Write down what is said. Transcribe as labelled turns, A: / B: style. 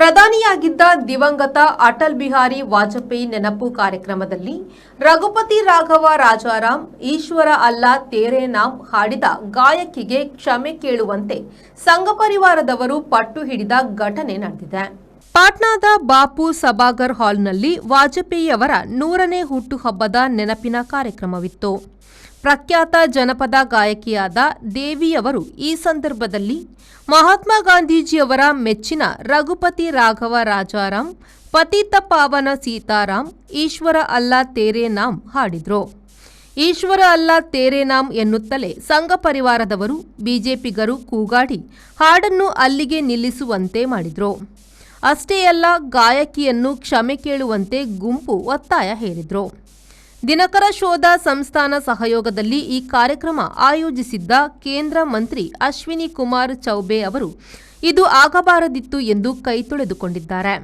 A: ಪ್ರಧಾನಿಯಾಗಿದ್ದ ದಿವಂಗತ ಅಟಲ್ ಬಿಹಾರಿ ವಾಜಪೇಯಿ ನೆನಪು ಕಾರ್ಯಕ್ರಮದಲ್ಲಿ ರಘುಪತಿ ರಾಘವ ರಾಜಾರಾಮ್ ಈಶ್ವರ ಅಲ್ಲಾ ತೇರೆ ನಾಮ್ ಹಾಡಿದ ಗಾಯಕಿಗೆ ಕ್ಷಮೆ ಕೇಳುವಂತೆ ಸಂಘ ಪರಿವಾರದವರು ಪಟ್ಟು ಹಿಡಿದ ಘಟನೆ ನಡೆದಿದೆ. ಪಾಟ್ನಾದ ಬಾಪು ಸಭಾಗರ್ ಹಾಲ್ನಲ್ಲಿ ವಾಜಪೇಯಿ ಅವರ 100ನೇ ಹುಟ್ಟುಹಬ್ಬದ ನೆನಪಿನ ಕಾರ್ಯಕ್ರಮವಿತ್ತು. ಪ್ರಖ್ಯಾತ ಜನಪದ ಗಾಯಕಿಯಾದ ದೇವಿಯವರು ಈ ಸಂದರ್ಭದಲ್ಲಿ ಮಹಾತ್ಮ ಗಾಂಧೀಜಿಯವರ ಮೆಚ್ಚಿನ ರಘುಪತಿ ರಾಘವ ರಾಜಾರಾಮ್, ಪತಿತ ಪಾವನ ಸೀತಾರಾಮ್, ಈಶ್ವರ ಅಲ್ಲಾ ತೇರೆ ನಾಮ್ ಹಾಡಿದ್ರು. ಈಶ್ವರ ಅಲ್ಲಾ ತೇರೆ ನಾಮ್ ಎನ್ನುತ್ತಲೇ ಸಂಘ ಪರಿವಾರದವರು ಬಿಜೆಪಿಗರು ಕೂಗಾಡಿ ಹಾಡನ್ನು ಅಲ್ಲಿಗೆ ನಿಲ್ಲಿಸುವಂತೆ ಮಾಡಿದ್ರು. ಅಷ್ಟೇ ಅಲ್ಲ, ಗಾಯಕಿಯನ್ನು ಕ್ಷಮೆ ಕೇಳುವಂತೆ ಗುಂಪು ಒತ್ತಾಯ ಹೇರಿದ್ರು. ದಿನಕರ ಶೋಧ ಸಂಸ್ಥಾನ ಸಹಯೋಗದಲ್ಲಿ ಈ ಕಾರ್ಯಕ್ರಮ ಆಯೋಜಿಸಿದ್ದ ಕೇಂದ್ರ ಮಂತ್ರಿ ಅಶ್ವಿನಿ ಕುಮಾರ್ ಚೌಬೆ ಅವರು ಇದು ಆಗಬಾರದಿತ್ತು ಎಂದು ಕೈ ತೊಳೆದುಕೊಂಡಿದ್ದಾರೆ.